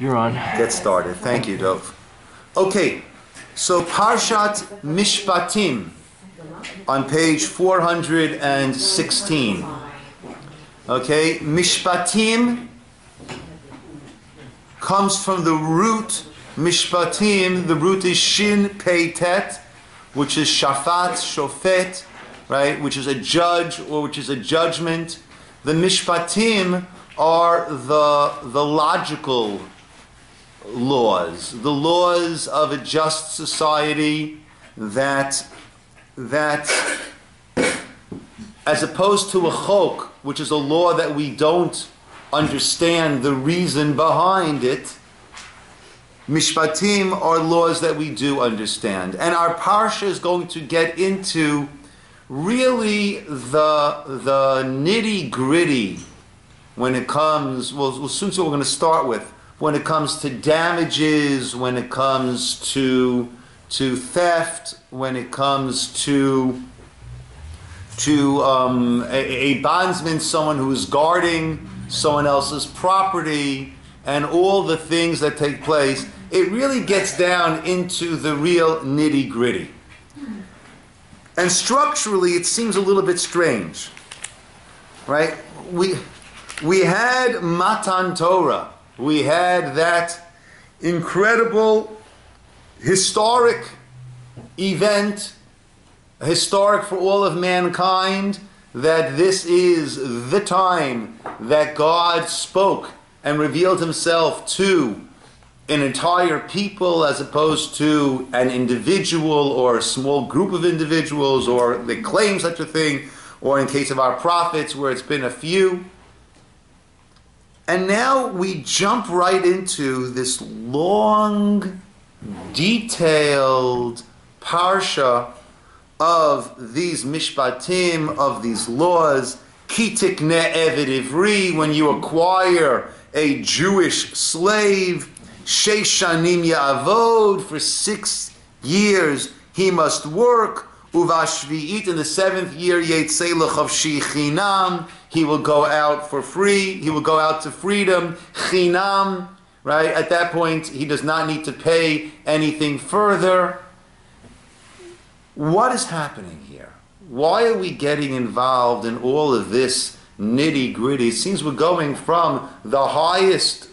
You're on. Get started. Thank you, Dov. Okay, so Parshat Mishpatim on page 416. Okay, Mishpatim comes from the root Mishpatim. The root is Shin Pei Tet, which is Shafat, Shofet, right? Which is a judge or which is a judgment. The Mishpatim are the logical laws, the laws of a just society that as opposed to a chok, which is a law that we don't understand the reason behind it, Mishpatim are laws that we do understand. And our Parsha is going to get into really the nitty-gritty when it comes, well, soon what we're going to start with, when it comes to damages, when it comes to theft, when it comes to a bondsman, someone who is guarding someone else's property, and all the things that take place. It really gets down into the real nitty-gritty. And structurally, it seems a little bit strange, right? We had Matan Torah. We had that incredible historic event, historic for all of mankind, that this is the time that God spoke and revealed himself to an entire people as opposed to an individual or a small group of individuals, or they claim such a thing, or in case of our prophets where it's been a few. And now we jump right into this long, detailed parsha of these mishpatim, of these laws. Ki tikneh eved ivri, when you acquire a Jewish slave, sheish shanim ya'avod, for 6 years he must work. Uvashvi'it, in the 7th year, yetzei l'chavshi chinam, he will go out for free, he will go out to freedom, chinam, right? At that point, he does not need to pay anything further. What is happening here? Why are we getting involved in all of this nitty-gritty? It seems we're going from the highest,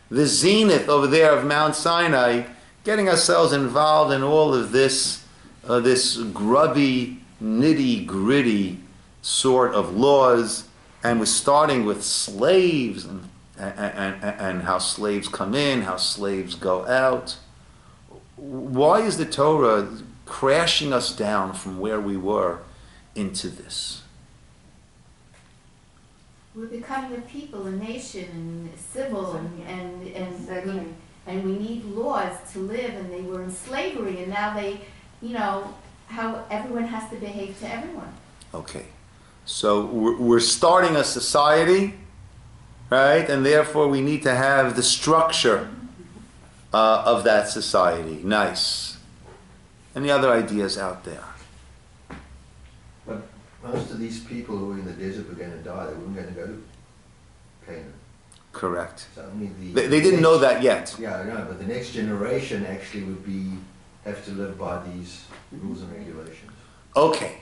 the zenith over there of Mount Sinai, getting ourselves involved in all of this this grubby, nitty-gritty sort of laws, and we're starting with slaves and how slaves come in, how slaves go out. Why is the Torah crashing us down from where we were into this? We're becoming a people, a nation, and civil, and we need laws to live, and they were in slavery, and now they, how everyone has to behave to everyone. Okay, so we're starting a society, right? And therefore we need to have the structure of that society. Nice. Any other ideas out there? But most of these people who were in the desert were going to die. They weren't going to go to Canaan. Correct. So only they didn't know that yet. Yeah, I know, but the next generation actually would have to live by these rules and regulations. Okay,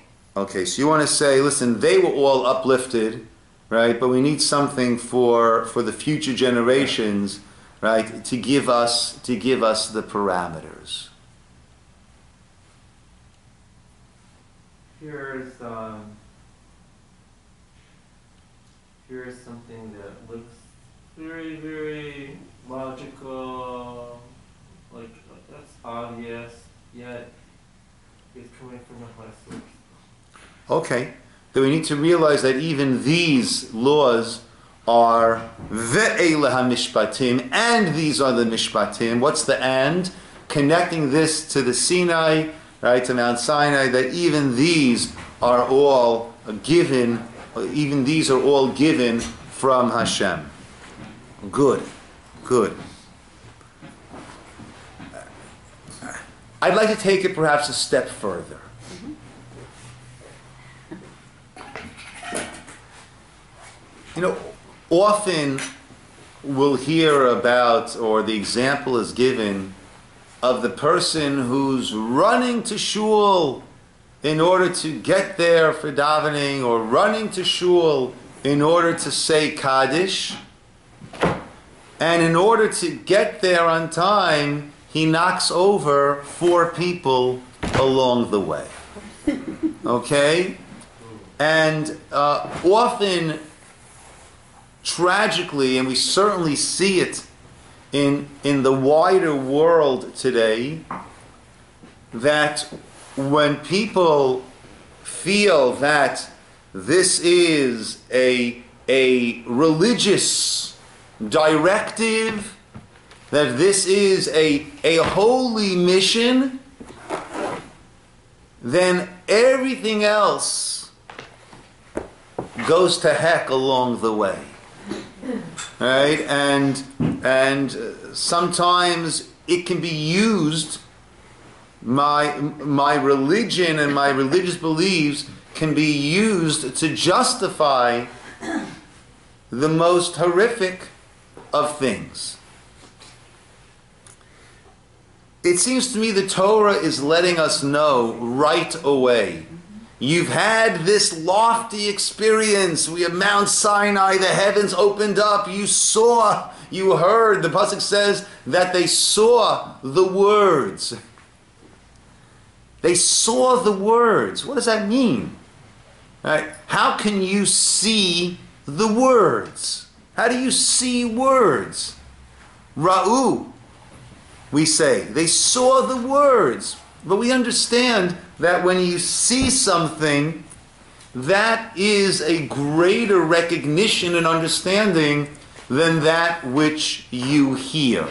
so you want to say, listen, they were all uplifted, right? But we need something for the future generations, right? To give us the parameters. Here's something that looks very, very logical, like that's obvious, yet it's coming from a high source. Okay, then we need to realize that even these laws are ve'ele ha-mishpatim, and these are the mishpatim. What's the and? Connecting this to the Sinai, right, to Mount Sinai, that even these are all given, from Hashem. Good. I'd like to take it perhaps a step further. Often we'll hear about, or the example is given, of the person who's running to shul in order to get there for davening, or running to shul in order to say Kaddish. And in order to get there on time, he knocks over 4 people along the way. Okay? And often, tragically, and we certainly see it in the wider world today, that when people feel that this is a religious directive, that this is a holy mission, then everything else goes to heck along the way. Right? And sometimes it can be used, my religion and my religious beliefs can be used to justify the most horrific of things. It seems to me the Torah is letting us know right away. You've had this lofty experience. We have Mount Sinai, the heavens opened up, you saw, you heard. The pasuk says that they saw the words. They saw the words. What does that mean? Right? How can you see the words? How do you see words? Ra'u, we say. They saw the words. But we understand that when you see something, that is a greater recognition and understanding than that which you hear.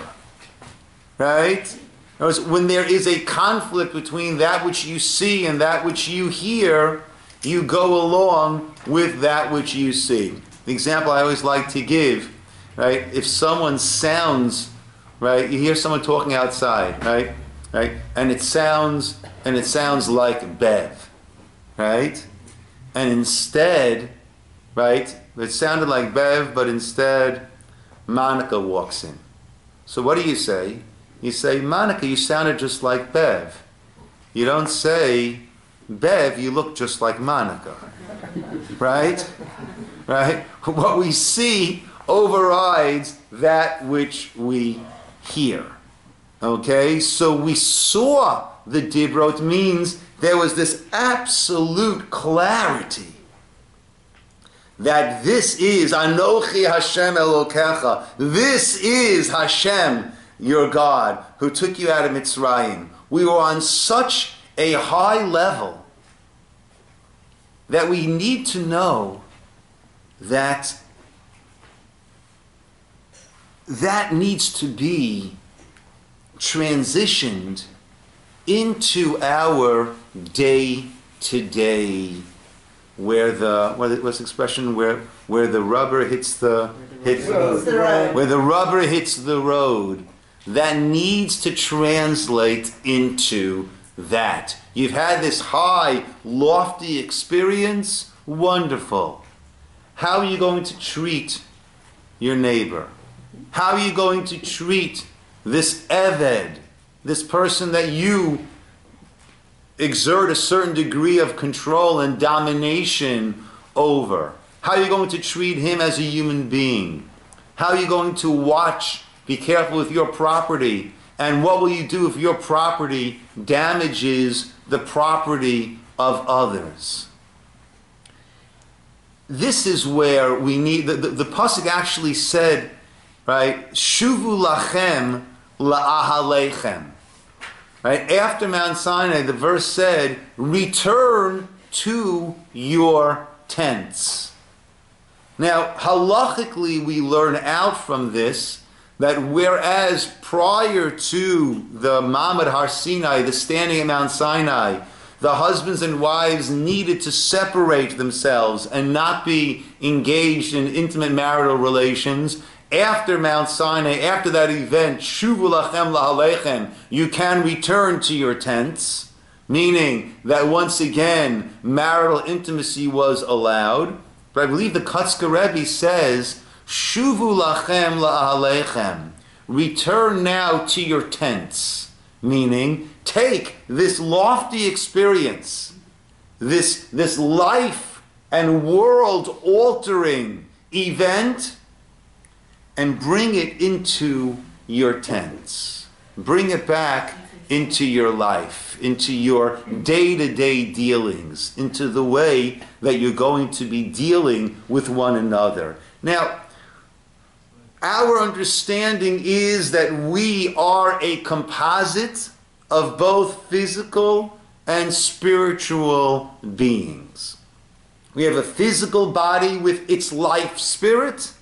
Right? In other words, when there is a conflict between that which you see and that which you hear, you go along with that which you see. The example I always like to give, right? If someone sounds, right? You hear someone talking outside, right? Right? And it sounds like Beth, right? And instead, right? It sounded like Bev, but instead Monica walks in. So what do you say? You say, Monica, you sounded just like Bev. You don't say, Bev, you look just like Monica. Right? Right? What we see overrides that which we hear. Okay? So we saw the Dibrot means there was this absolute clarity that this is Anochi Hashem Elokecha. This is Hashem, your God, who took you out of Mitzrayim. We were on such a high level that we need to know that that needs to be transitioned into our day-to-day, where what's the expression, where the rubber hits the road. Where the rubber hits the road. That needs to translate into that. You've had this high, lofty experience. Wonderful. How are you going to treat your neighbor? How are you going to treat this Eved, this person that you exert a certain degree of control and domination over? How are you going to treat him as a human being? How are you going to watch, be careful with your property? And what will you do if your property damages the property of others? This is where we need, the pasuk actually said, right, Shuvu lachem la'ahalechem. Right? After Mount Sinai, the verse said, return to your tents. Now, halachically, we learn out from this that whereas prior to the Mamad Har Sinai, the standing at Mount Sinai, the husbands and wives needed to separate themselves and not be engaged in intimate marital relations. After Mount Sinai, after that event, Shuvu lachem la'alechem, you can return to your tents, meaning that once again, marital intimacy was allowed. But I believe the Kotzker Rebbe says, Shuvu lachem la'alechem. Return now to your tents. Meaning, take this lofty experience, this life and world-altering event, and bring it into your tents. Bring it back into your life, into your day-to-day dealings, into the way that you're going to be dealing with one another. Now, our understanding is that we are a composite of both physical and spiritual beings. We have a physical body with its life spirit,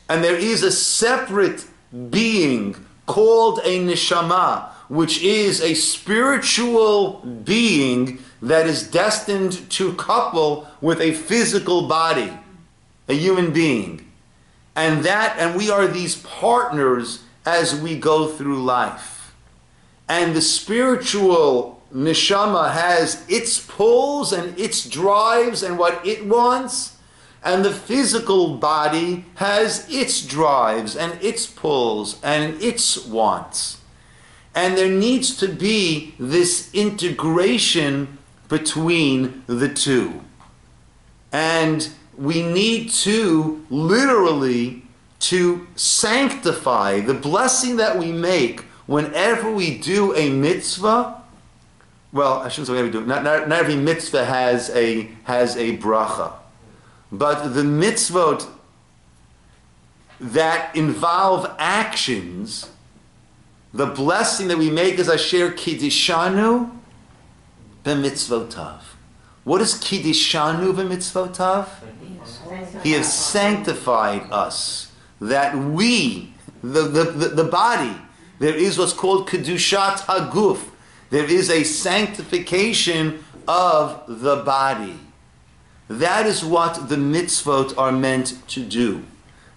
and there is a separate being called a neshama, which is a spiritual being that is destined to couple with a physical body, a human being. And we are these partners as we go through life. And the spiritual neshama has its pulls and its drives and what it wants, and the physical body has its drives and its pulls and its wants. And there needs to be this integration between the two. And we need to literally to sanctify the blessing that we make whenever we do a mitzvah. Well, I shouldn't say whenever we do it. Not every mitzvah has a bracha. But the mitzvot that involve actions, the blessing that we make is Asher Kiddishanu b'mitzvotav. What is Kiddishanu b'mitzvotav? He has sanctified us, that we, the body, there is what's called Kedushat Haguf. There is a sanctification of the body. That is what the mitzvot are meant to do.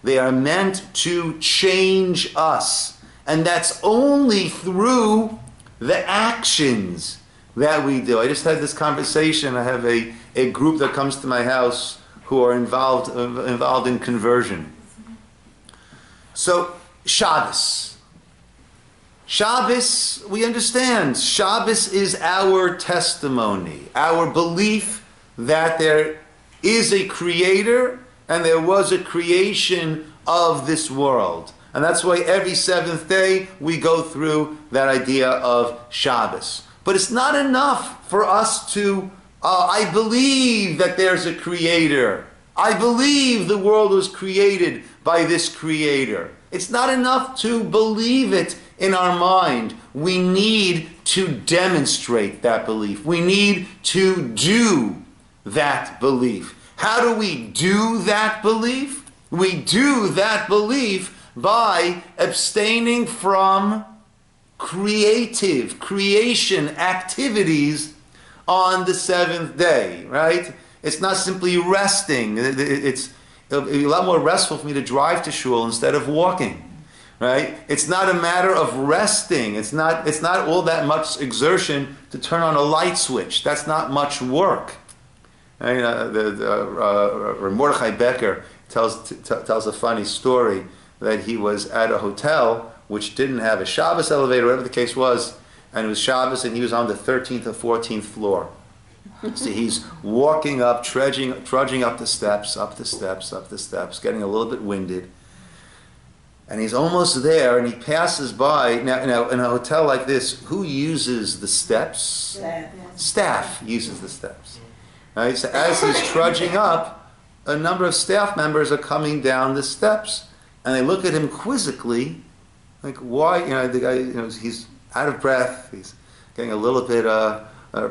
They are meant to change us. And that's only through the actions that we do. I just had this conversation. I have a group that comes to my house who are involved in conversion. So, Shabbos. Shabbos, we understand. Shabbos is our testimony, our belief that there is a creator and there was a creation of this world. And that's why every seventh day we go through that idea of Shabbos. But it's not enough for us to, I believe that there's a creator. I believe the world was created by this creator. It's not enough to believe it in our mind. We need to demonstrate that belief. We need to do that belief. How do we do that belief? We do that belief by abstaining from creation activities on the seventh day, right? It's not simply resting. It'll be a lot more restful for me to drive to shul instead of walking. Right? It's not a matter of resting. It's not all that much exertion to turn on a light switch. That's not much work. Right? Mordechai Becker tells a funny story that he was at a hotel which didn't have a Shabbos elevator, whatever the case was, and it was Shabbos, and he was on the 13th or 14th floor. So he's walking up, trudging up the steps, getting a little bit winded. And he's almost there, and he passes by. Now, in a hotel like this, who uses the steps? Staff uses the steps. Right? So as he's trudging up, a number of staff members are coming down the steps, and they look at him quizzically, like, why? The guy, he's out of breath. He's getting a little bit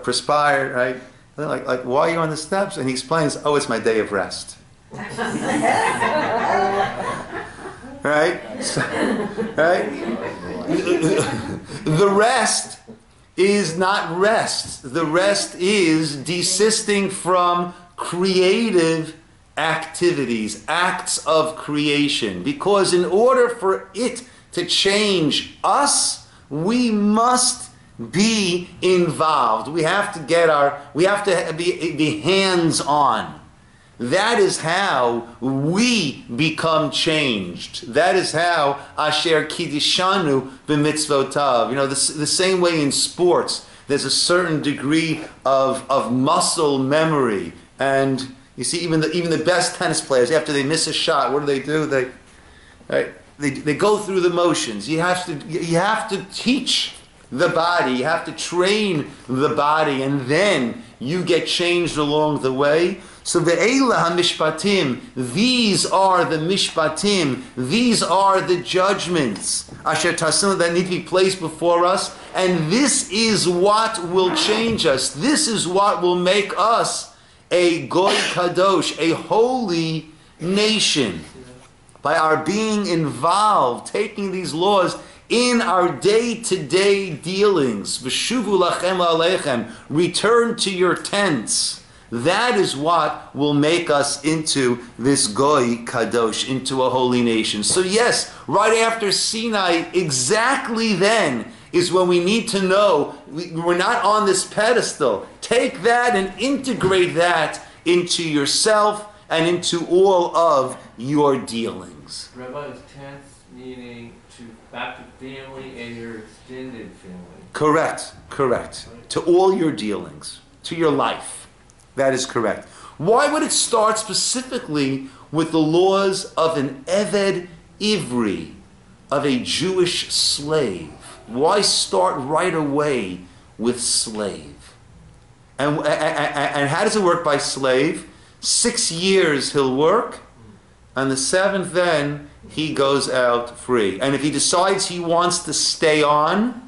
perspired, right? And they're like, why are you on the steps? And he explains, oh, it's my day of rest. Right? Right? The rest is not rest. The rest is desisting from creative activities, acts of creation. Because in order for it to change us, we must be involved. We have to be hands-on. That is how we become changed. That is how Asher Kiddishanu b'mitzvotav. The same way in sports, there's a certain degree of muscle memory. And you see, even the best tennis players, after they miss a shot, what do? They go through the motions. You have to teach the body. You have to train the body, and then you get changed along the way. So ve'ela ha-mishpatim, these are the mishpatim, these are the judgments, asher tasim, that need to be placed before us, and this is what will change us. This is what will make us a goy kadosh, a holy nation. By our being involved, taking these laws in our day-to-day dealings. V'shuvu lachem la'alechem, return to your tents. That is what will make us into this goy kadosh, into a holy nation. So yes, right after Sinai, exactly then is when we need to know we're not on this pedestal. Take that and integrate that into yourself and into all of your dealings. Rabbi, is tense meaning back to family and your extended family? Correct. Right. To all your dealings, to your life. That is correct. Why would it start specifically with the laws of an Eved Ivri, of a Jewish slave? Why start right away with slave? And how does it work by slave? 6 years he'll work, and the 7th then he goes out free. And if he decides he wants to stay on,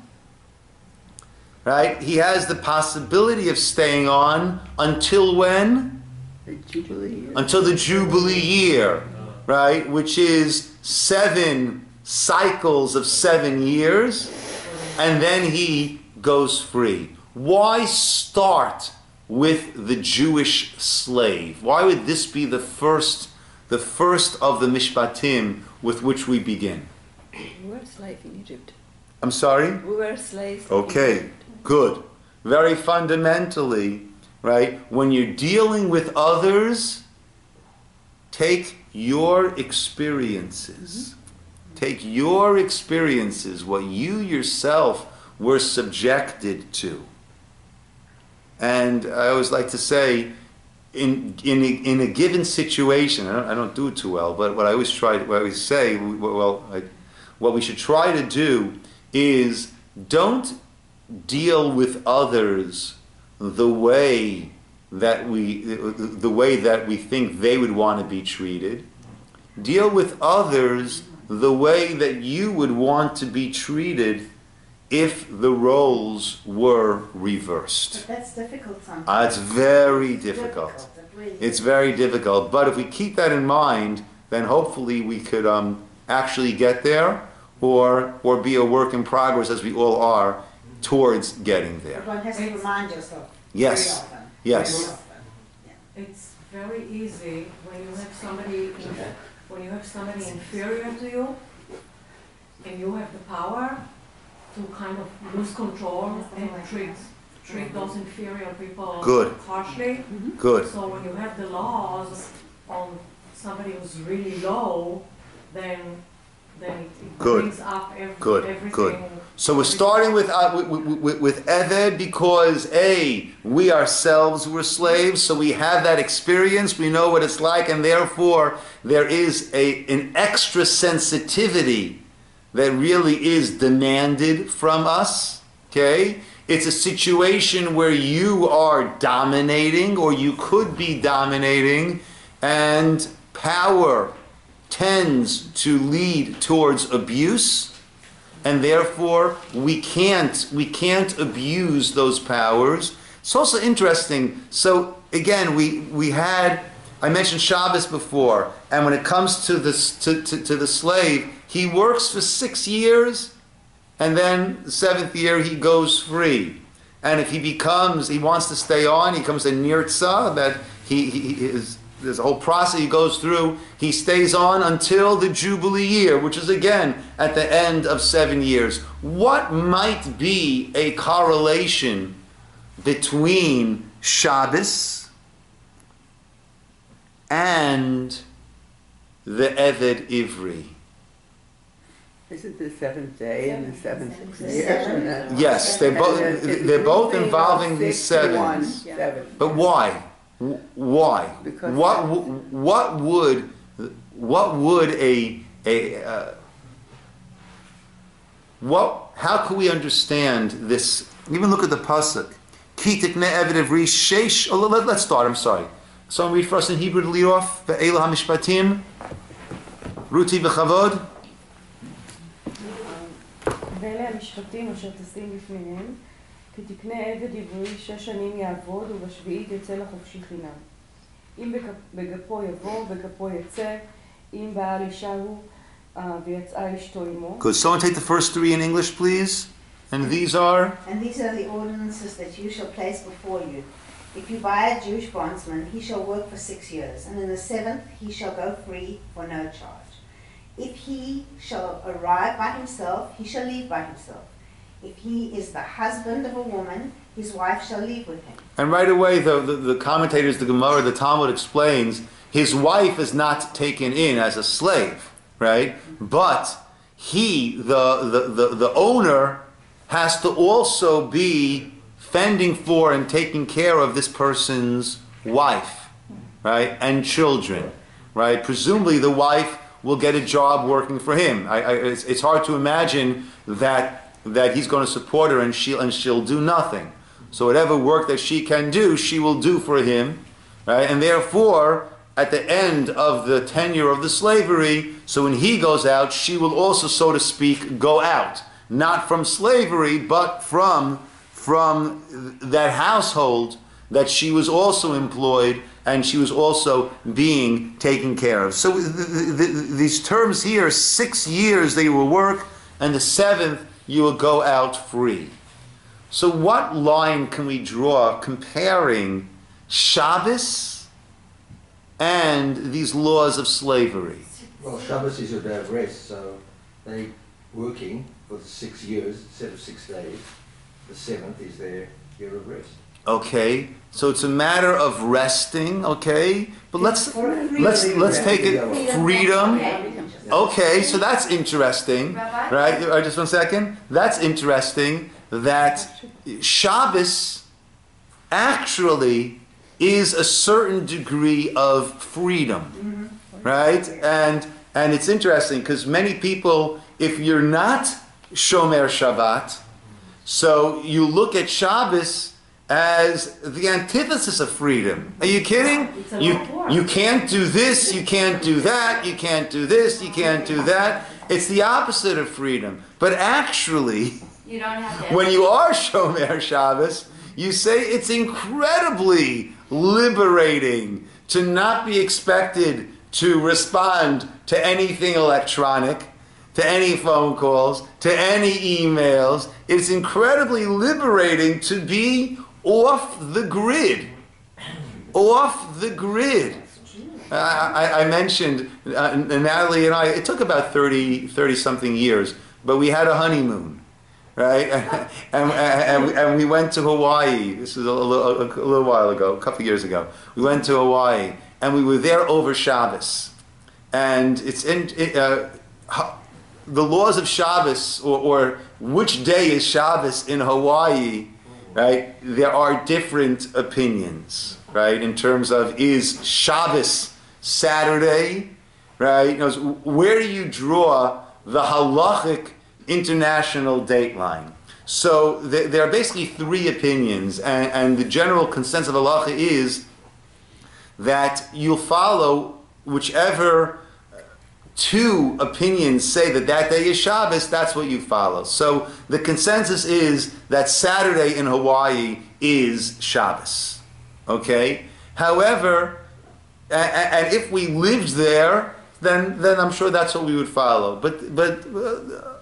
right, he has the possibility of staying on until when? The Jubilee year. Until the Jubilee year, right, which is 7 cycles of 7 years, and then he goes free. Why start with the Jewish slave? Why would this be the first of the Mishpatim with which we begin? We were slaves in Egypt. I'm sorry? We were slaves in Okay, Egypt. good. Very fundamentally, right? When you're dealing with others, take your experiences. Take your experiences, what you yourself were subjected to. And I always like to say, in a given situation, I don't do it too well, but what I always say, what we should try to do is don't deal with others the way that we think they would want to be treated. Deal with others the way that you would want to be treated if the roles were reversed. But that's difficult sometimes. It's very difficult. It's very difficult. But if we keep that in mind, then hopefully we could actually get there, or be a work in progress, as we all are, towards getting there. One has to remind yourself. Yes. Very often. Yes. Very often. It's very easy when you have somebody inferior to you, and you have the power to kind of lose control and treat those inferior people Good. harshly. Good. So when you have the laws on somebody who's really low, then it Good. brings up Good. everything. Good. So we're starting with Eved because we ourselves were slaves, so we have that experience, we know what it's like, and therefore there is an extra sensitivity that really is demanded from us. Okay? It's a situation where you are dominating, or you could be dominating, and power tends to lead towards abuse, and therefore we can't abuse those powers. It's also interesting. So again, I mentioned Shabbos before, and when it comes to the slave, he works for 6 years, and then the 7th year he goes free. And if he wants to stay on, he comes a nirtza, that there's a whole process he goes through. He stays on until the Jubilee year, which is again at the end of 7 years. What might be a correlation between Shabbos and the Eved Ivri. Is it the seventh day and the seventh Seven. year? Yes, they're both involving these sevens. Seven. But why? Why? Because What would how can we understand this? Even look at the pasuk. Ki tikne eved ivri sheish. Oh, let's start. I'm sorry. Someone read for us in Hebrew to lead off. Ve'elu hamishpatim. Ruti v'chavod. ואלה המשפטים אשר תשים לפניהם, כי תקנה עבד עברי 6 שנים יעבוד, ובשביעית יצא לחופשי חינם. אם בגפו יבוא, בגפו יצא, אם בעל אישה הוא, ויצאה אשתו עמו. Could someone take the first three in English, please? And these are? And these are the ordinances that you shall place before you. If you buy a Jewish bondsman, he shall work for 6 years, and in the 7th he shall go free for no charge. If he shall arrive by himself, he shall leave by himself. If he is the husband of a woman, his wife shall leave with him. And right away, the commentators, the Gemara, the Talmud explains, his wife is not taken in as a slave, right? But he, the owner, has to also be fending for and taking care of this person's wife, right? And children, right? Presumably the wife will get a job working for him. It's hard to imagine that he's going to support her and she'll do nothing. So whatever work that she can do, she will do for him, right? And therefore, at the end of the tenure of the slavery, so when he goes out, she will also, so to speak, go out. Not from slavery, but from that household that she was also employed and she was also being taken care of. So these terms here, 6 years they will work, and the 7th you will go out free. So what line can we draw comparing Shabbos and these laws of slavery? Well, Shabbos is your day of rest, so they working for 6 years instead of 6 days. The 7th is their year of rest. Okay, so it's a matter of resting, okay? But let's take it freedom. Okay, so that's interesting, right? Just 1 second. That's interesting that Shabbos actually is a certain degree of freedom, right? And it's interesting because many people, if you're not Shomer Shabbat, so you look at Shabbos as the antithesis of freedom. Are you kidding? You can't do this, you can't do that, you can't do this, you can't do that. It's the opposite of freedom. But actually, You don't have to. when you are Shomer Shabbos, you say it's incredibly liberating to not be expected to respond to anything electronic, to any phone calls, to any emails. It's incredibly liberating to be off the grid. Off the grid. I mentioned, Natalie and I, it took about 30 something years, but we had a honeymoon, right? and we went to Hawaii. This was a little while ago, a couple of years ago. We went to Hawaii, and we were there over Shabbos. And it's the laws of Shabbos, or which day is Shabbos in Hawaii, right? There are different opinions, right? In terms of, is Shabbos Saturday, right? Where do you draw the halachic international date line? So there are basically 3 opinions, and the general consensus of halacha is that you'll follow whichever 2 opinions say that day is Shabbos, that's what you follow. So the consensus is that Saturday in Hawaii is Shabbos. Okay? However, and if we lived there, then I'm sure that's what we would follow. But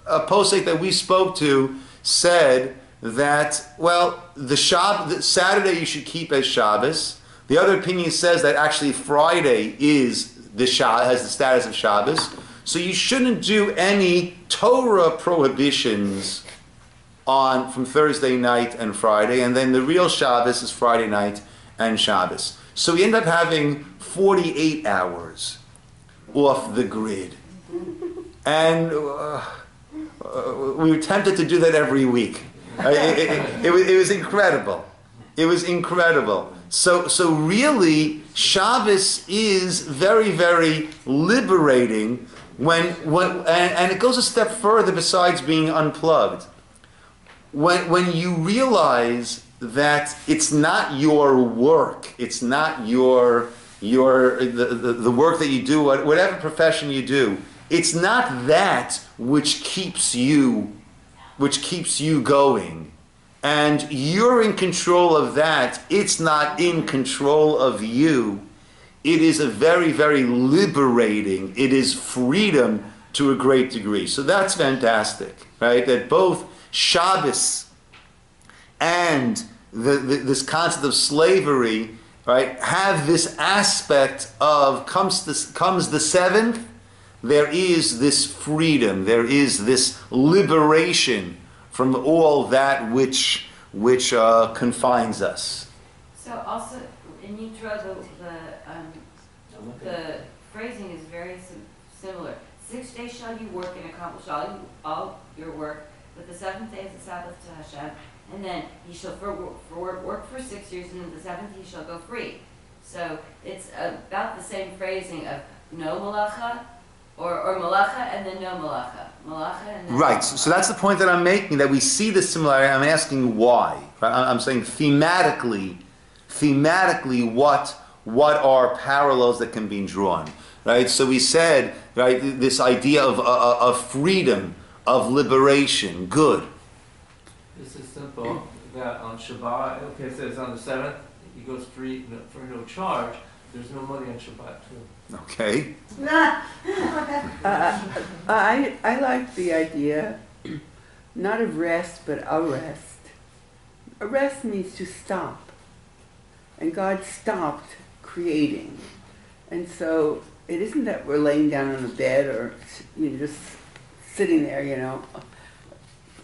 a posek that we spoke to said that, well, the Saturday you should keep as Shabbos. The other opinion says that actually Friday has the status of Shabbos. So you shouldn't do any Torah prohibitions from Thursday night and Friday, and then the real Shabbos is Friday night and Shabbos. So we end up having 48 hours off the grid. And we were tempted to do that every week. It was incredible. It was incredible. So really, Shabbos is very, very liberating and it goes a step further besides being unplugged. When you realize that it's not your work, it's not the work that you do, whatever profession you do, it's not that which keeps you going. And you're in control of that. It's not in control of you. It is a very, very liberating. It is freedom to a great degree. So that's fantastic, right? That both Shabbos and this concept of slavery, right, have this aspect of comes the seventh, there is this freedom, there is this liberation from all that which confines us. So also in Yisroel, the phrasing is very similar. 6 days shall you work and accomplish all your work, but the seventh day is the Sabbath to Hashem. And then he shall work for 6 years, and then the seventh he shall go free. So it's about the same phrasing of no malacha, or malacha and then no malacha. Malacha and then right. no So that's the point that I'm making, that we see the similarity. I'm asking why. Right? I'm saying thematically, what are parallels that can be drawn? Right. So we said, right, this idea of freedom, of liberation, good. This is simple. That on Shabbat, okay, it says on the 7th, he goes free for no charge. There's no money on Shabbat too. Okay. I like the idea, not of rest, but a rest. A rest means to stop. And God stopped creating. And so it isn't that we're laying down on a bed or just sitting there,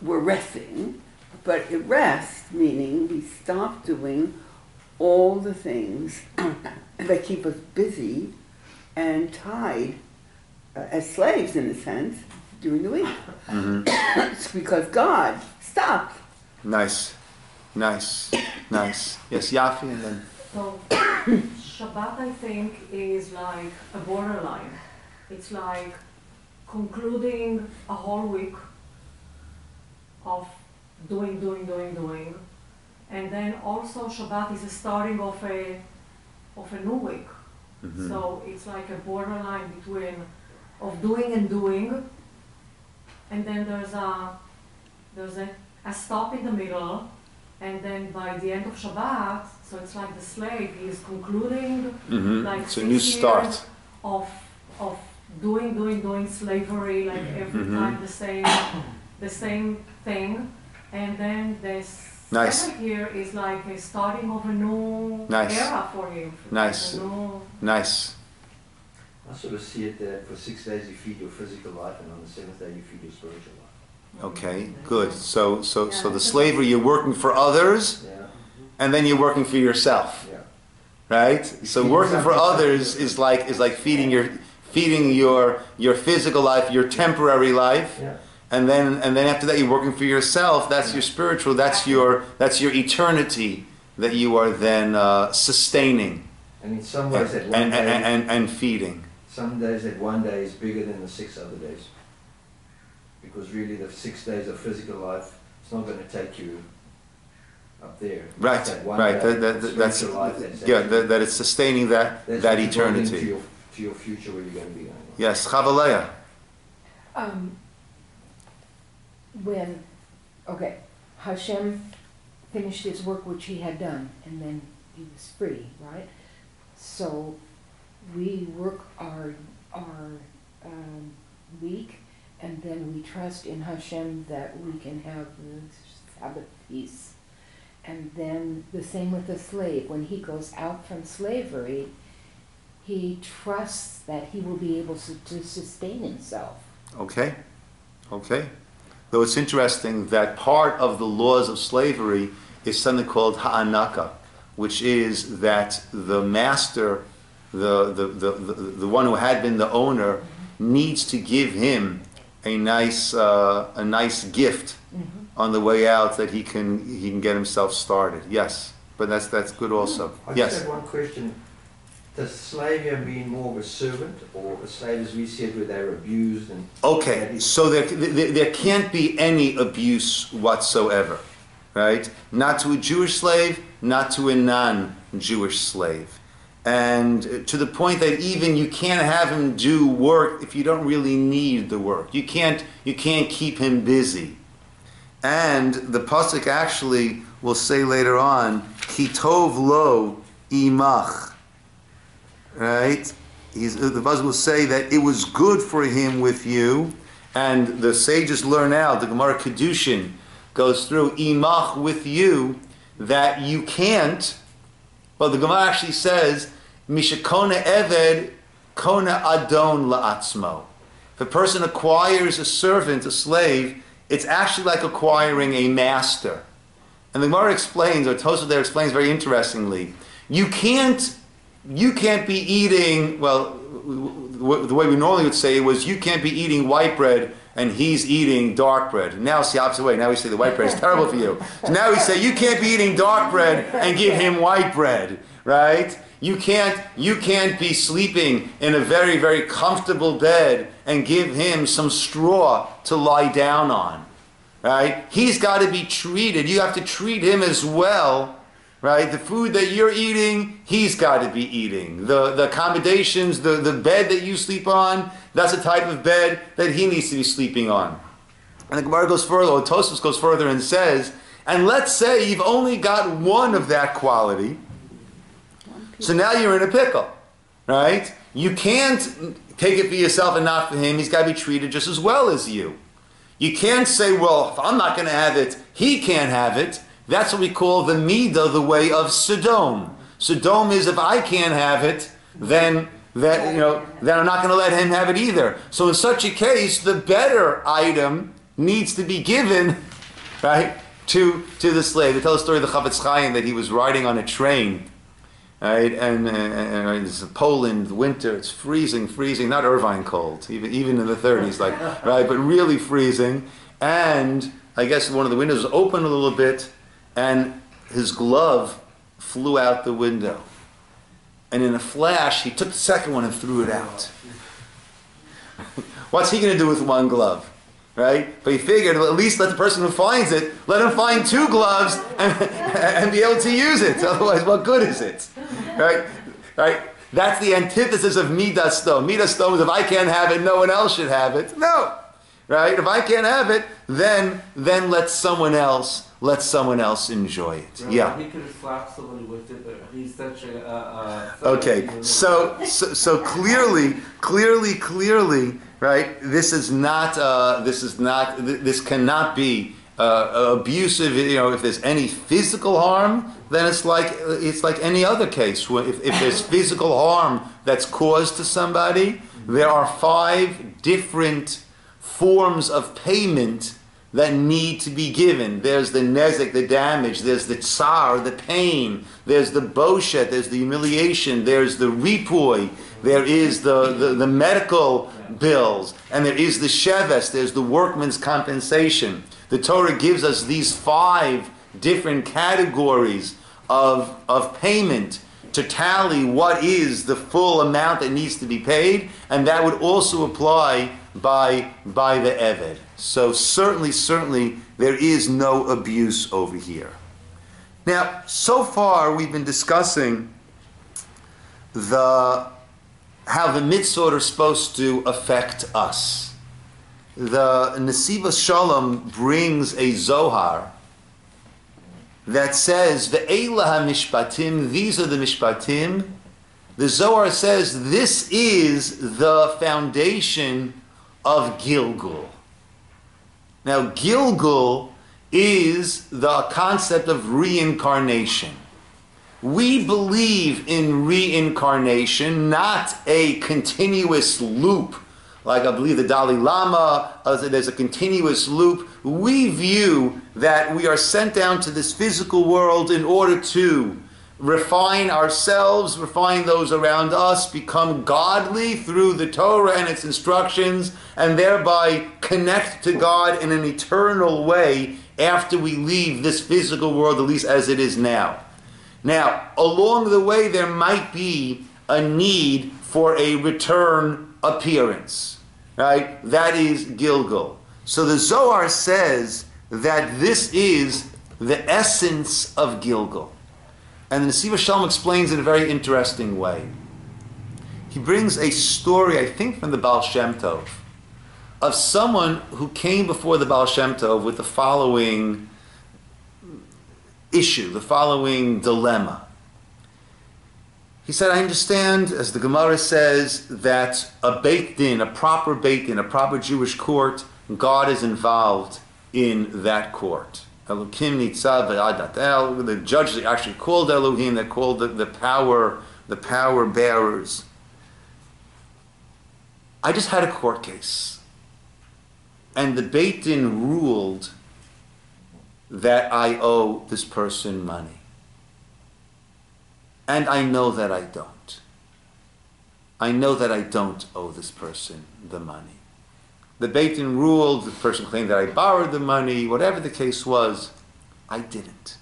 we're resting. But it rests, meaning we stop doing all the things that keep us busy and tied as slaves, in a sense, during the week. Mm-hmm. It's because God stopped. Nice. Yes, Yafi, and then. So Shabbat, I think, is like a borderline. It's like concluding a whole week of doing, and then also Shabbat is the starting of a new week. Mm-hmm. So it's like a borderline between of doing, and then there's a stop in the middle, and then by the end of Shabbat, so it's like the slave, he is concluding like It's a 6 new start. years of doing slavery, like every time the same thing. And then this Nice. here is like a starting of a new Nice. era for him. Nice. Nice. I sort of see it that for 6 days you feed your physical life, and on the seventh day you feed your spiritual life. Okay, good. So the slavery, you're working for others, Yeah. and then you're working for yourself, Yeah. right? So working for others is like feeding your physical life, your temporary life, Yeah. and then after that you're working for yourself. That's your spiritual. That's your eternity that you are then sustaining And in some ways that one day, and feeding. some days that one day is bigger than the 6 other days. Because really the 6 days of physical life, it's not going to take you up there. Right, It's that one right. day, That's spiritual life that's that it's sustaining that that's what you're building eternity. to your future where you're going to be going. Yes, Chavaleya. When Hashem finished his work which he had done, and then he was free, right? So we work our week, and then we trust in Hashem that we can have the Sabbath peace. And then the same with the slave. When he goes out from slavery, he trusts that he will be able to sustain himself. Okay. Though it's interesting that part of the laws of slavery is something called ha'anaka, which is that the master, the one who had been the owner, needs to give him a nice gift on the way out that he can get himself started. Yes, but that's good also. I Yes. just had one question. Does slave here mean more of a servant, or a slave as we said where they're abused and... Okay, so there can't be any abuse whatsoever, right? Not to a Jewish slave, not to a non-Jewish slave. And to the point that even you can't have him do work if you don't really need the work. You can't keep him busy. And the pasuk actually will say later on, Ki tov lo imach. Right? The pasuk will say that it was good for him with you. And the sages learn out, the Gemara Kedushin goes through imach with you, that you can't. But the Gemara actually says, Mishakona eved kona adon la'atzmo. If a person acquires a servant, a slave, it's actually like acquiring a master. And the Gemara explains, or Tosafot there explains very interestingly, you can't be eating, well, the way we normally would say it was, you can't be eating white bread and he's eating dark bread. Now it's the opposite way. Now we say the white bread is terrible for you. So now we say you can't be eating dark bread and give him white bread, right? You can't be sleeping in a very, very comfortable bed and give him some straw to lie down on, right? He's got to be treated. You have to treat him as well, right? The food that you're eating, he's got to be eating. The accommodations, the bed that you sleep on, that's the type of bed that he needs to be sleeping on. And the Gemara goes further, or Tosafos goes further and says, and let's say you've only got one of that quality, so now you're in a pickle, right? You can't take it for yourself and not for him. He's got to be treated just as well as you. You can't say, well, if I'm not going to have it, he can't have it. That's what we call the midah, the way of Sodom. Sodom is, if I can't have it, then I'm not going to let him have it either. So in such a case, the better item needs to be given, right, to the slave. They tell the story of the Chavetz Chaim that he was riding on a train. Right, and it's Poland, winter, it's freezing, not Irvine cold, even in the 30s, like, right, but really freezing. And I guess one of the windows was open a little bit, and his glove flew out the window. And in a flash, he took the second one and threw it out. What's he going to do with one glove? Right? But he figured, well, at least let the person who finds it, let him find two gloves and be able to use it. Otherwise, what good is it? Right? That's the antithesis of midah stom. Midah stom is, if I can't have it, no one else should have it. No. Right? If I can't have it, then let someone else enjoy it. Right, yeah. He could have slapped somebody with it, but he's such a... Okay. So clearly, right? This cannot be abusive. If there's any physical harm, then it's like any other case. If there's physical harm that's caused to somebody, there are 5 different forms of payment that need to be given. There's the nezek, the damage. There's the tsar, the pain. There's the boshet. There's the humiliation. There's the ripoy. There is the medical bills, and there is the sheves. There's the workman's compensation. The Torah gives us these 5 different categories of payment to tally what is the full amount that needs to be paid, and that would also apply by the Eved. So certainly there is no abuse over here. Now, so far we've been discussing how the mitzvot are supposed to affect us. The Nesivos Shalom brings a Zohar that says, Ve'elah ha-mishpatim, these are the mishpatim. The Zohar says this is the foundation of Gilgul. Now, Gilgul is the concept of reincarnation. We believe in reincarnation, not a continuous loop. Like I believe the Dalai Lama, there's a continuous loop. We view that we are sent down to this physical world in order to refine ourselves, refine those around us, become godly through the Torah and its instructions, and thereby connect to God in an eternal way after we leave this physical world, at least as it is now. Now, along the way, there might be a need for a return appearance, right? That is Gilgal. So the Zohar says that this is the essence of Gilgal. And the Nesiv Shalom explains in a very interesting way. He brings a story, I think from the Baal Shem Tov, of someone who came before the Baal Shem Tov with the following issue, the following dilemma. He said, I understand, as the Gemara says, that a Beit Din, a proper Beit Din, a proper Jewish court, God is involved in that court. Elokim nitzav v'adat el. The judge actually called Elohim, they called the power bearers. I just had a court case. And the Beit Din ruled that I owe this person money. And I know that I don't. I know that I don't owe this person the money. The Beit Din ruled, the person claimed that I borrowed the money, whatever the case was, I didn't.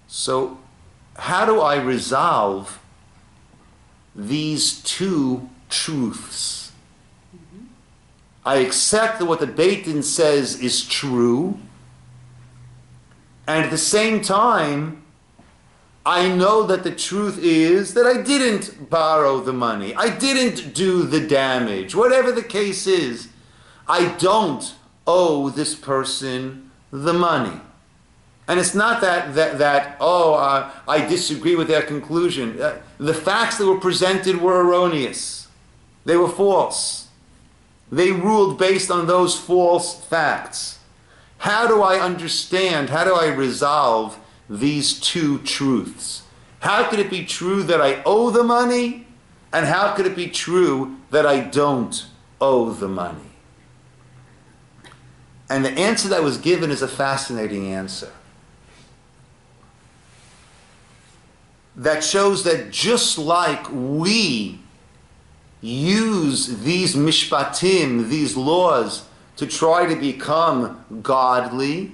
So, how do I resolve these two truths? I accept that what the Beit Din says is true, and at the same time, I know that the truth is that I didn't borrow the money. I didn't do the damage. Whatever the case is, I don't owe this person the money. And it's not that I disagree with their conclusion. The facts that were presented were erroneous. They were false. They ruled based on those false facts. How do I understand, how do I resolve these two truths? How could it be true that I owe the money? And how could it be true that I don't owe the money? And the answer that was given is a fascinating answer. That shows that just like we use these mishpatim, these laws, to try to become godly,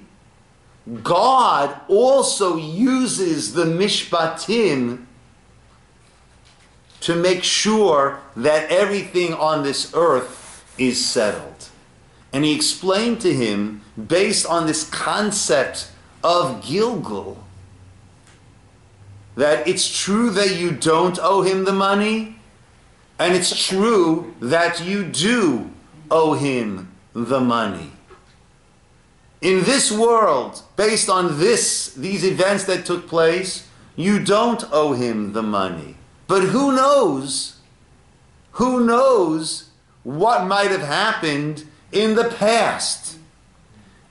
God also uses the mishpatim to make sure that everything on this earth is settled. And he explained to him, based on this concept of Gilgal, that it's true that you don't owe him the money, and it's true that you do owe him the money. In this world, based on these events that took place, you don't owe him the money. But who knows? Who knows what might have happened in the past?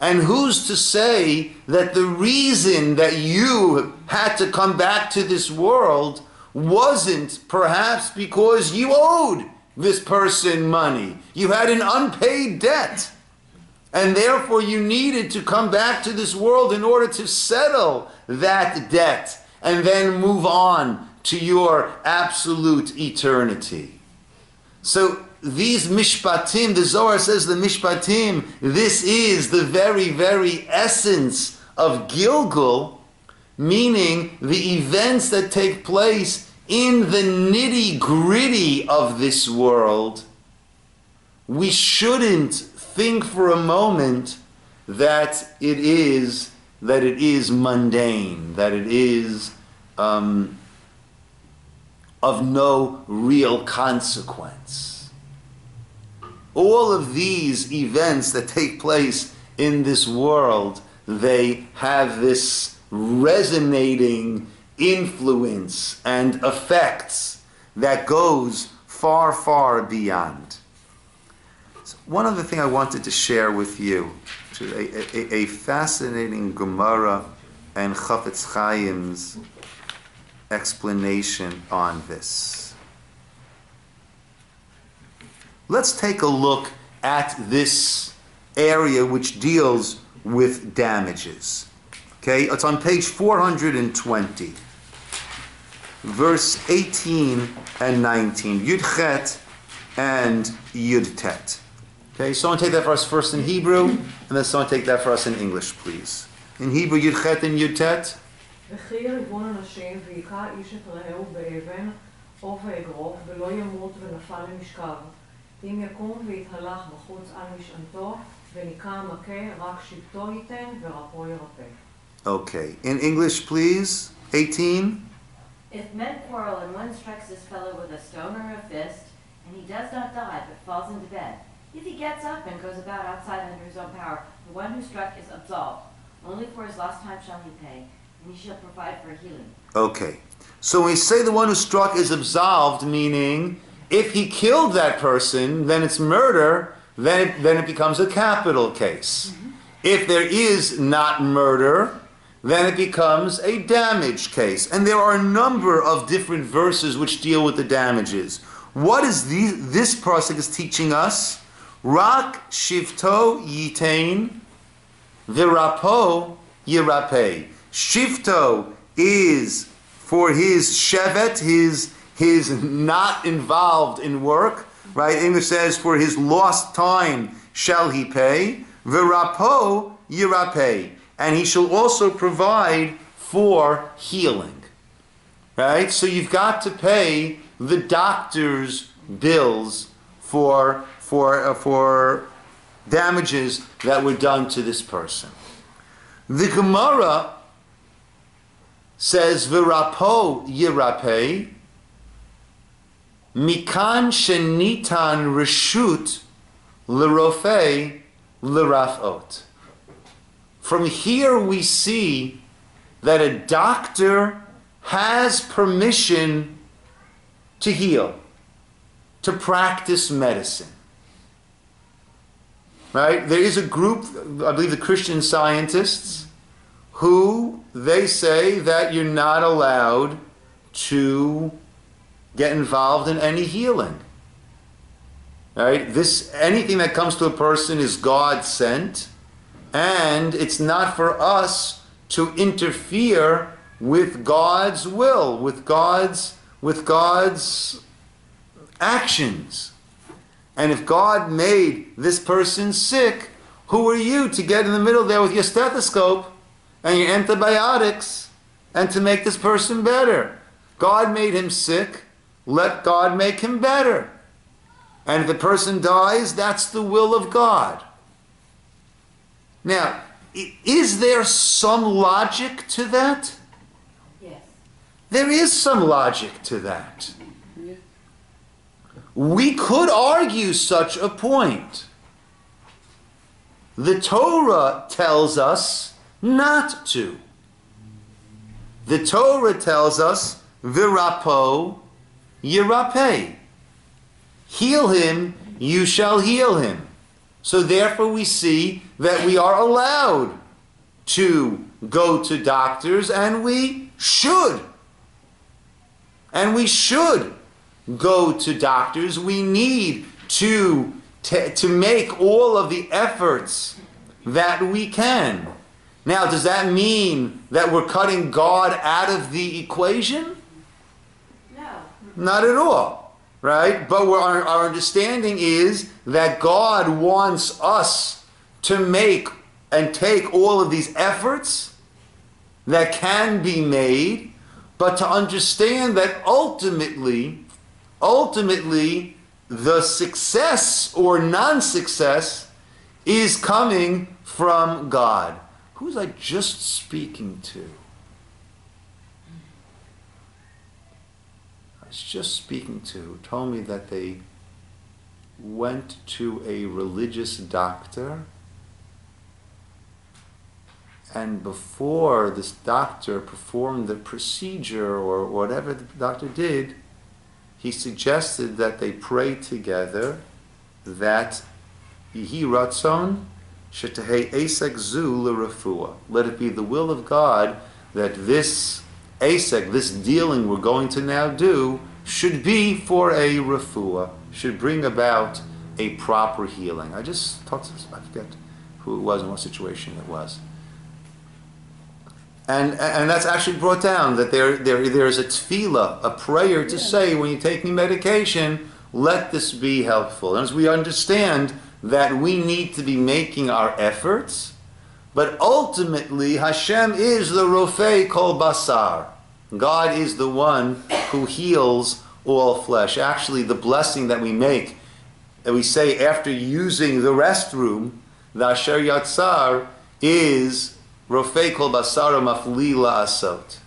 And who's to say that the reason that you had to come back to this world wasn't perhaps because you owed this person money? You had an unpaid debt. And therefore you needed to come back to this world in order to settle that debt and then move on to your absolute eternity. So these mishpatim, the Zohar says the mishpatim, this is the very, very essence of Gilgal, meaning the events that take place in the nitty-gritty of this world. We shouldn't think for a moment that it is mundane, that it is of no real consequence. All of these events that take place in this world, they have this resonating influence and effects that goes far, far beyond. So one other thing I wanted to share with you, which is a fascinating Gemara and Chafetz Chaim's explanation on this. Let's take a look at this area which deals with damages. Okay, it's on page 420. Verse 18 and 19. Yud Chet and Yud Tet. Okay, someone take that for us first in Hebrew, and then someone take that for us in English, please. In Hebrew, Yud Chet and Yud Tet. וכי ריבון אנשים והיכה איש את רעהו באבן או באגרוף ולא ימות ונפל למשכב. אם יקום ויתהלך בחוץ על משענתו וניקה המכה רק שבטו ייתן ורפו ירפא. Okay, in English, please. 18. If men quarrel and one strikes his fellow with a stone or a fist, and he does not die but falls into bed, if he gets up and goes about outside under his own power, the one who struck is absolved. Only for his lost time shall he pay, and he shall provide for healing. Okay, so when we say the one who struck is absolved, meaning if he killed that person, then it's murder, then it becomes a capital case. If there is not murder, then it becomes a damage case. And there are a number of different verses which deal with the damages. What is this pasuk is teaching us? Rak shivto yitain v'rapo yirapei. Shivto is for his shevet, his not involved in work, right? English says for his lost time shall he pay. V'rapo yirapei. And he shall also provide for healing. Right? So you've got to pay the doctor's bills for damages that were done to this person. The Gemara says, V'rapo yirapei, mikan shenitan reshut l'rofei l'rafot. From here we see that a doctor has permission to heal, to practice medicine. Right? There is a group, I believe the Christian Scientists, who they say that you're not allowed to get involved in any healing. Right? Anything that comes to a person is God sent. And it's not for us to interfere with God's will, with God's actions. And if God made this person sick, who are you to get in the middle there with your stethoscope and your antibiotics and to make this person better? God made him sick, let God make him better. And if the person dies, that's the will of God. Now, is there some logic to that? Yes. There is some logic to that. We could argue such a point. The Torah tells us not to. The Torah tells us, V'rapo yirapei. Heal him, you shall heal him. So therefore we see that we are allowed to go to doctors, and we should. And we should go to doctors. We need to make all of the efforts that we can. Now, does that mean that we're cutting God out of the equation? No. Not at all. Right? But our understanding is that God wants us to make and take all of these efforts that can be made, but to understand that ultimately, the success or non-success is coming from God. Who was I just speaking to? Just speaking to, told me that they went to a religious doctor, and before this doctor performed the procedure or whatever the doctor did, he suggested that they pray together that Yihi Ratzon Shetehei Esek Zu L'Refua. Let it be the will of God that this Asek, this dealing we're going to now do, should be for a refuah, should bring about a proper healing. I just talked to, I forget who it was and what situation it was. And that's actually brought down, that there's a tefillah, a prayer to say when you're taking medication, let this be helpful. And as we understand that we need to be making our efforts, but ultimately Hashem is the Rofei Kol Basar. God is the one who heals all flesh. Actually, the blessing that we make, that we say after using the restroom, the Asher Yatzar, is Rofei Kol Basar Mafli La'asot.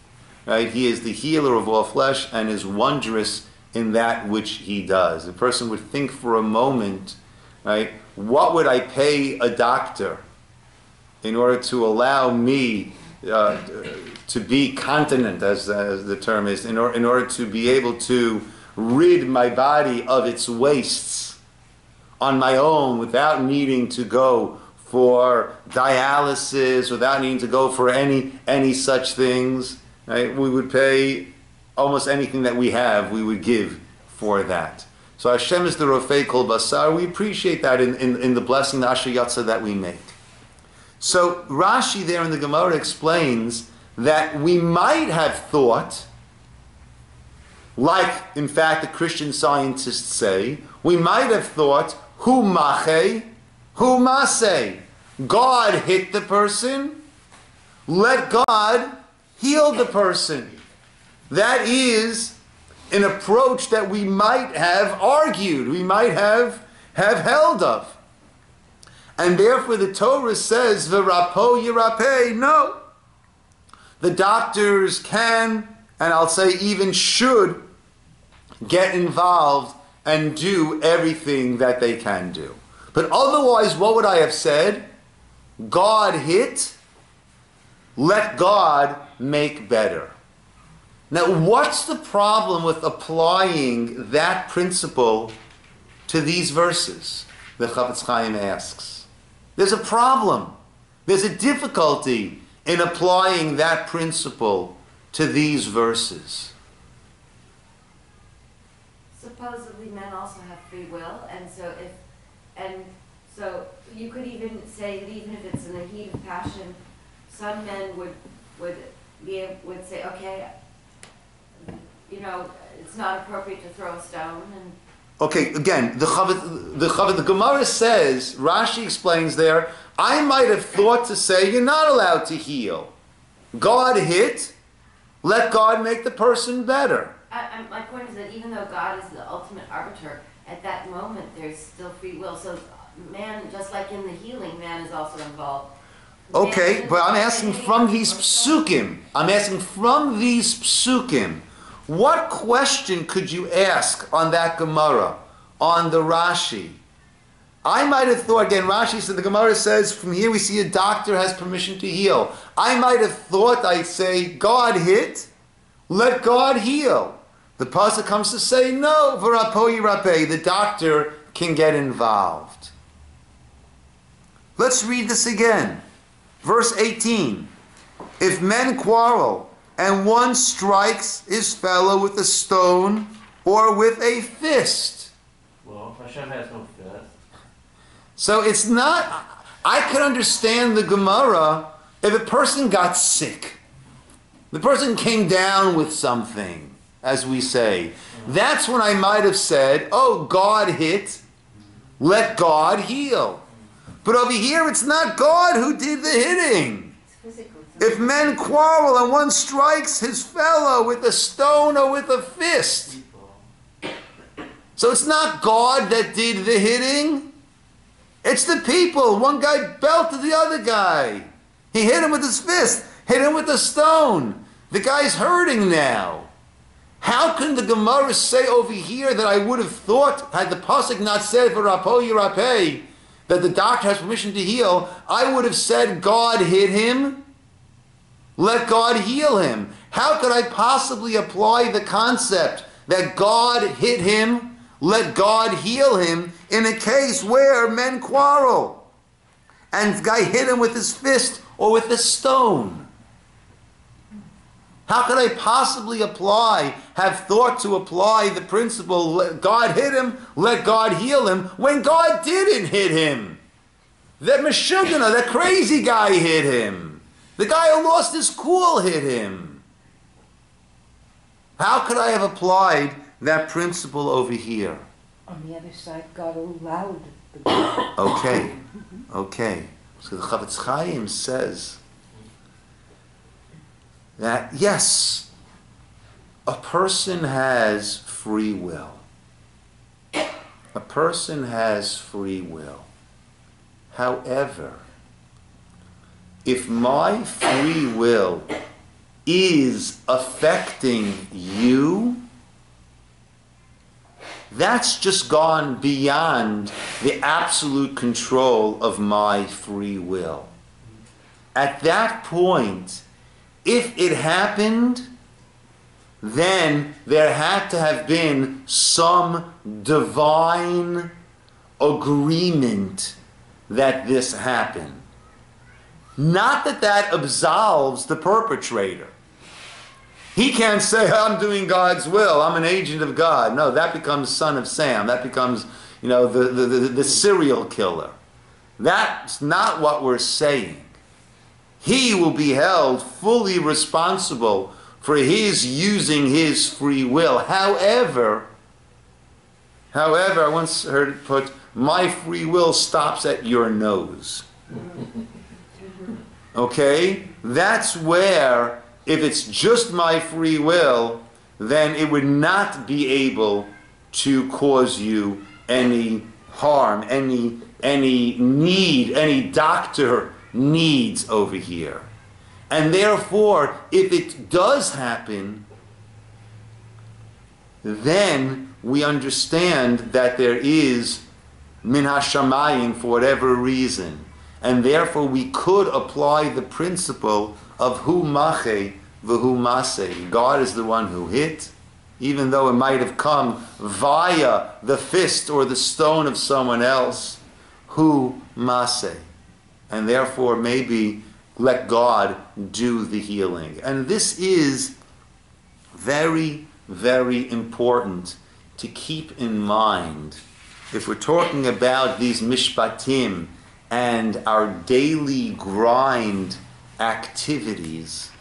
Right? He is the healer of all flesh and is wondrous in that which he does. A person would think for a moment, right, what would I pay a doctor in order to allow me to be continent, as the term is, in order to be able to rid my body of its wastes on my own without needing to go for dialysis, without needing to go for any such things. Right? We would pay almost anything that we have, we would give for that. So Hashem is the Rofei Kol Basar. We appreciate that in the blessing, the Asher Yatzah that we make. So Rashi there in the Gemara explains that we might have thought, like in fact the Christian scientists say, we might have thought, hu mache, hu maseh. God hit the person, let God heal the person. That is an approach that we might have argued, we might have held of. And therefore the Torah says, V'rapo yirapeh, no. The doctors can, and I'll say even should, get involved and do everything that they can do. But otherwise, what would I have said? God hit, let God make better. Now, what's the problem with applying that principle to these verses? The Chafetz Chaim asks. There's a problem. There's a difficulty in applying that principle to these verses. Supposedly men also have free will, and so you could even say that even if it's in the heat of passion, some men would say, okay, it's not appropriate to throw a stone. And okay, again, the Gemara says, Rashi explains there, I might have thought to say you're not allowed to heal. God hit, let God make the person better. My point is that even though God is the ultimate arbiter, at that moment there's still free will. So man, just like in the healing, man is also involved. Okay, but I'm asking from these psukim. What question could you ask on that Gemara, on the Rashi? I might have thought, again, Rashi said, the Gemara says, from here we see a doctor has permission to heal. I might have thought I'd say, God hit, let God heal. The pasuk comes to say, no, v'rapo yirapeh, the doctor can get involved. Let's read this again. Verse 18. If men quarrel, and one strikes his fellow with a stone or with a fist. Well, Hashem has no fist. So it's not, I could understand the Gemara if a person got sick. The person came down with something, as we say. That's when I might have said, oh, God hit, let God heal. But over here, it's not God who did the hitting. If men quarrel and one strikes his fellow with a stone or with a fist. So it's not God that did the hitting. It's the people. One guy belted the other guy. He hit him with his fist, hit him with a stone. The guy's hurting now. How can the Gemara say over here that I would have thought, had the pasuk not said, v'rapo yirapeh, that the doctor has permission to heal, I would have said God hit him, let God heal him. How could I possibly apply the concept that God hit him, let God heal him, in a case where men quarrel and the guy hit him with his fist or with a stone? How could I possibly have thought to apply the principle, let God hit him, let God heal him, when God didn't hit him? That Meshugana, that crazy guy hit him. The guy who lost his cool hit him. How could I have applied that principle over here? On the other side, God allowed the Okay. So the Chavetz Chaim says that, yes, a person has free will. A person has free will. However, if my free will is affecting you, that's just gone beyond the absolute control of my free will. At that point, if it happened, then there had to have been some divine agreement that this happened. Not that that absolves the perpetrator. He can't say, I'm doing God's will, I'm an agent of God. No, that becomes son of Sam. That becomes, the serial killer. That's not what we're saying. He will be held fully responsible for his using his free will. However, I once heard it put, my free will stops at your nose. Okay? That's where, if it's just my free will, then it would not be able to cause you any harm, any need, any doctor needs over here. And therefore, if it does happen, then we understand that there is min hashamayim for whatever reason. And therefore we could apply the principle of hu mache v'hu maseh. God is the one who hit, even though it might have come via the fist or the stone of someone else. Hu maseh. And therefore maybe let God do the healing. And this is very, very important to keep in mind if we're talking about these mishpatim and our daily grind activities.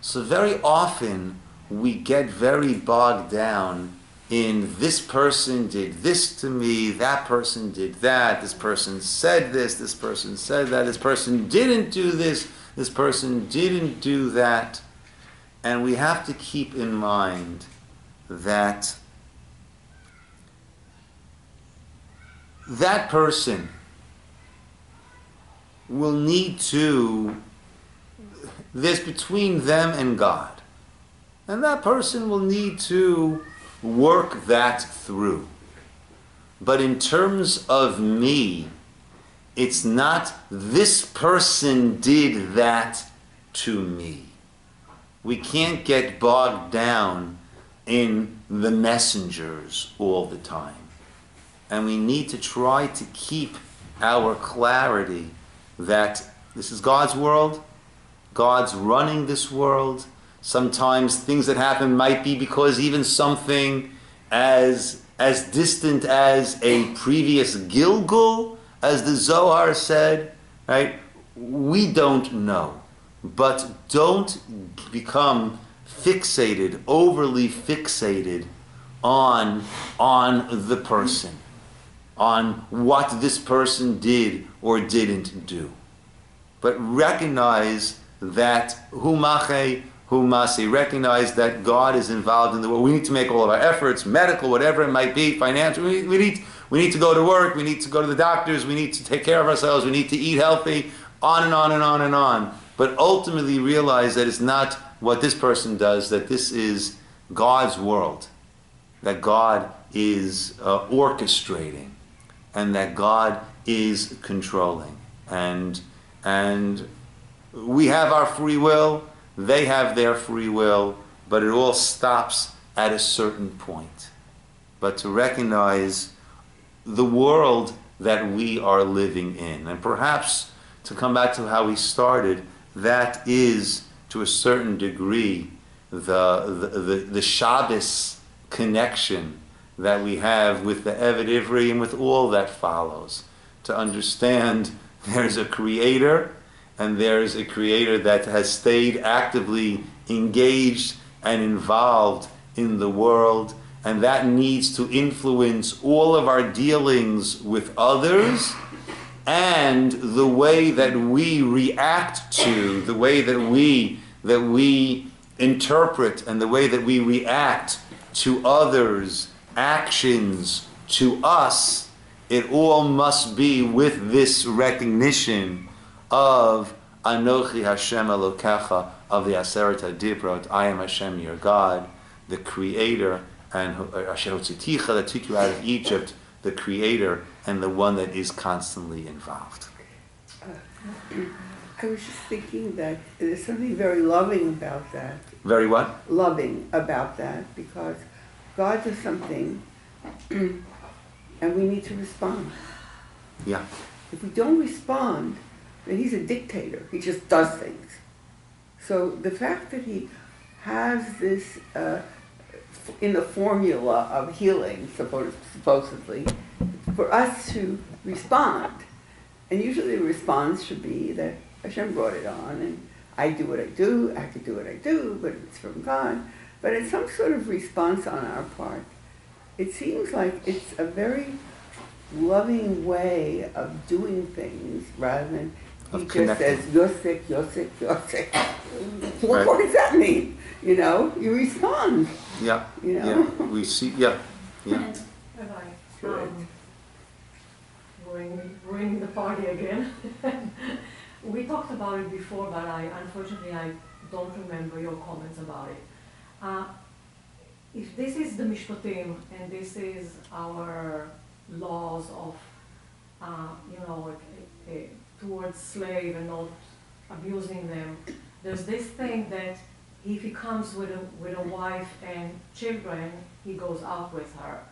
So very often we get very bogged down in this person did this to me, that person did that, this person said this person said that, this person didn't do this person didn't do that. And we have to keep in mind that that person will need to, there's between them and God. And that person will need to work that through. But in terms of me, it's not this person did that to me. We can't get bogged down in the messengers all the time. And we need to try to keep our clarity that this is God's world, God's running this world. Sometimes things that happen might be because even something as distant as a previous Gilgul, as the Zohar said, right? We don't know. But don't become fixated, overly fixated on the person, on what this person did or didn't do. But recognize that hu mache, hu masi, recognize that God is involved in the world. We need to make all of our efforts, medical, whatever it might be, financial. We need to go to work, we need to go to the doctors, we need to take care of ourselves, we need to eat healthy, on and on and on and on. But ultimately realize that it's not what this person does, that this is God's world, that God is orchestrating, and that God is controlling. And we have our free will, they have their free will, but it all stops at a certain point. But to recognize the world that we are living in, and perhaps to come back to how we started, that is, to a certain degree, the Shabbos connection that we have with the Eved Ivri and with all that follows. To understand there's a creator and there's a creator that has stayed actively engaged and involved in the world, and that needs to influence all of our dealings with others and the way that we react to, the way that we interpret, and the way that we react to others' actions to us. It all must be with this recognition of Anochi Hashem Elokecha, of the Aseret HaDibrot, I am Hashem your God, the Creator, and Asher Hotziticha, that took you out of Egypt, the Creator, and the one that is constantly involved. I was just thinking that there's something very loving about that. Very what? Loving about that, because God does something and we need to respond. Yeah. If we don't respond, then he's a dictator. He just does things. So the fact that he has this in the formula of healing, supposedly, for us to respond, and usually the response should be that Hashem brought it on, and I do what I do, I can do what I do, but it's from God. But it's some sort of response on our part. It seems like it's a very loving way of doing things, rather than he just says, you're sick, you're sick, you're sick. What does that mean? You know, you respond. Yeah. You know? Yeah. We see. Yeah. Yeah. Rabbi, ruining the party again. We talked about it before, but unfortunately I don't remember your comments about it. If this is the Mishpatim and this is our laws of, towards slave and not abusing them, there's this thing that if he comes with a wife and children, he goes out with her.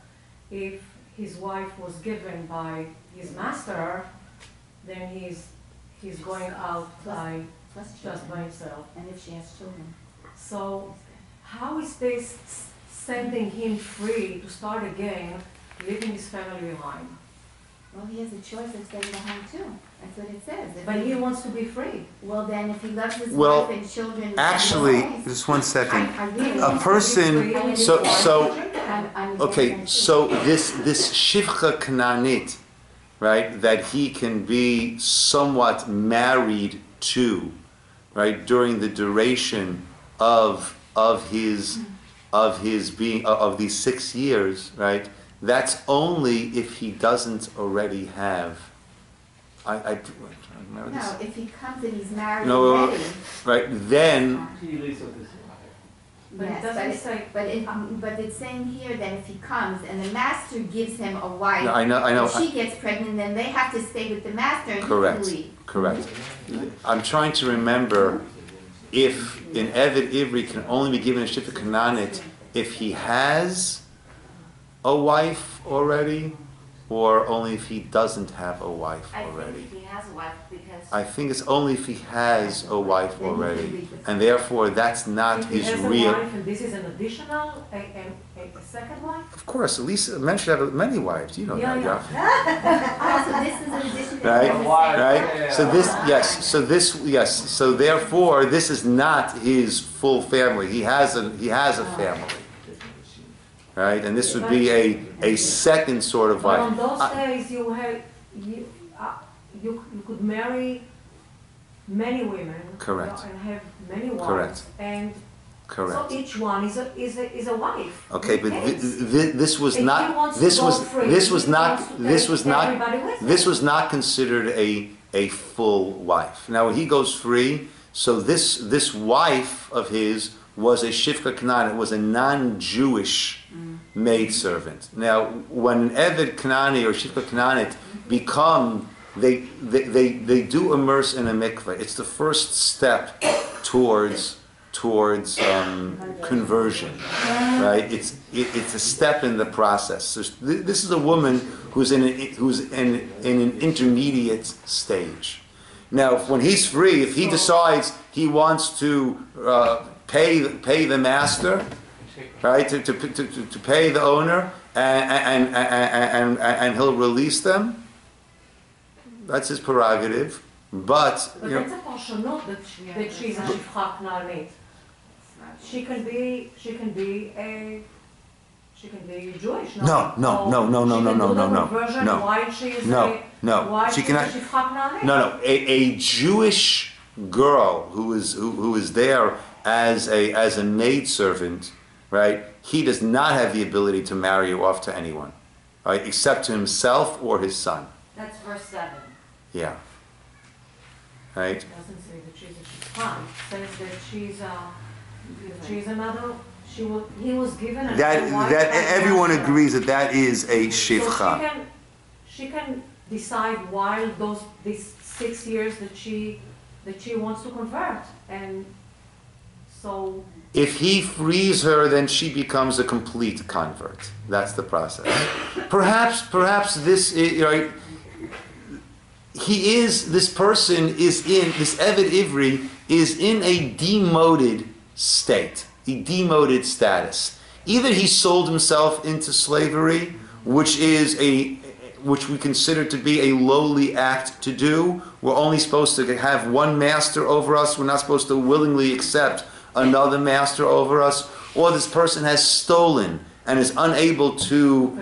If his wife was given by his master, then he's going out just by himself. And if she has children. So how is this sending him free to start again, leaving his family behind? Well, he has a choice of staying behind too. That's what it says. But he wants to be free. Well, then if he loves his Well, wife and children... actually, just one second. A person, okay, so this Shivcha Kanaanit, right, that he can be somewhat married to, right, during the duration of these 6 years, right, that's only if he doesn't already have. I remember this. No, if he comes and he's married already. Right, then. But Yes, it doesn't say. But it's saying here that if he comes and the master gives him a wife, No, I know. if she gets pregnant, then they have to stay with the master and Correct. he can leave. Correct. I'm trying to remember if an Eved Ivri can only be given a Shivcha Kanaanit if he has a wife already, or only if he doesn't have a wife already. I think he has a wife because... I think it's only if he has a wife already, and therefore that's not his real... If he has a wife and this is an additional, a second wife? Of course, at least men should have many wives, you know that, Oh, so this is an addition to Right? So therefore this is not his full family. He has a family. Right? And this would be a second sort of wife. But on those days you could marry many women. Correct. And have many wives. Correct. And Correct. so each one is a wife. Okay, but this was If not he wants this to was go free, this was he not wants to this take was not everybody with this him. was not considered a full wife. Now when he goes free, so this wife of his was a Shivcha Kanaan. It was a non-Jewish maidservant. Now when an Eved Kanaani or Shivcha Kanaanit become they do immerse in a mikveh. It's the first step towards conversion, right? It's a step in the process. So this is a woman who's in an intermediate stage. Now, when he's free, if he decides he wants to pay the master, right, to pay the owner, and he'll release them, that's his prerogative. But, But you know, that's a parshanut that she's a shifcha knanit. She can be Jewish. no, Why she is no. She cannot. a shifcha knanit? No. A Jewish girl who is there as a maidservant, right? He does not have the ability to marry you off to anyone, right? Except to himself or his son. That's verse 7. Yeah. Right? It doesn't say that she's a shifcha. It says that she's another. He was given a wife. That everyone agrees that is a So shivcha. she can decide while these 6 years that she wants to convert, and so If he frees her, then she becomes a complete convert. That's the process. Perhaps this is, right. This Eved Ivri is in a demoted state, a demoted status. Either he sold himself into slavery, which we consider to be a lowly act to do. We're only supposed to have one master over us. We're not supposed to willingly accept another master over us. Or this person has stolen and is unable to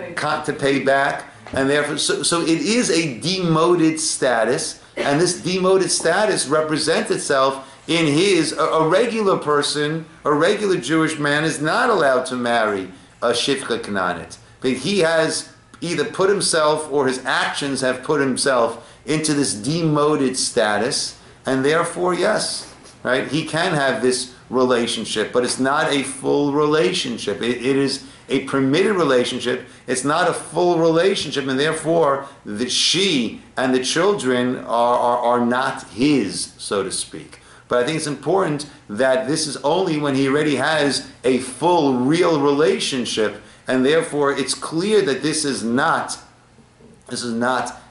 pay back. And therefore, so it is a demoted status, and this demoted status represents itself in a regular person, a regular Jewish man is not allowed to marry a shifcha Kanaanit. But he has either put himself, or his actions have put himself into this demoted status, and therefore, yes, right, he can have this relationship, but it's not a full relationship. It is a permitted relationship. It's not a full relationship, and therefore she and the children are not his, so to speak. But I think it's important that this is only when he already has a full, real relationship, and therefore it's clear that this is not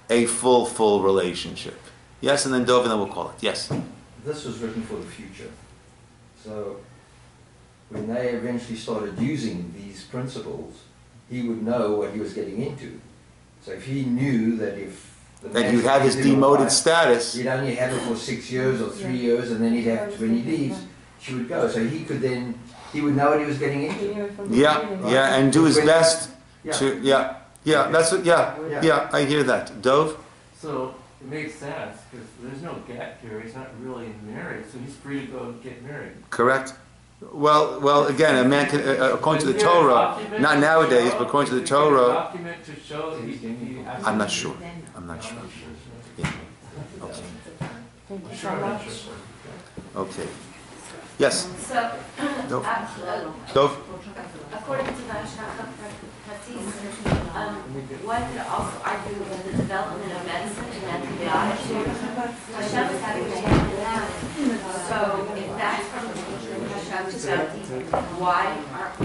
a full relationship. Yes, and then Dov, and then we'll call it. Yes. This was written for the future. So when they eventually started using these principles, he would know what he was getting into. So if he knew that that you have his demoted status, he'd only have it for 6 years or 3 years, and then he'd have to, when he leaves, she would go. So he would know what he was getting into. Yeah, and do his best to, that's what, I hear that. Dov? So it makes sense because there's no gap here. He's not really married, so he's free to go get married. Correct. Well, again, a man can, according to the Torah, not nowadays, but according to the Torah. Document to show that he I'm not sure. Yeah. Okay. Yes. So, Dov? according to the one could also argue with the development of medicine and antibiotics. Hashem is having a hand in that. So, if that's from Hashem, why aren't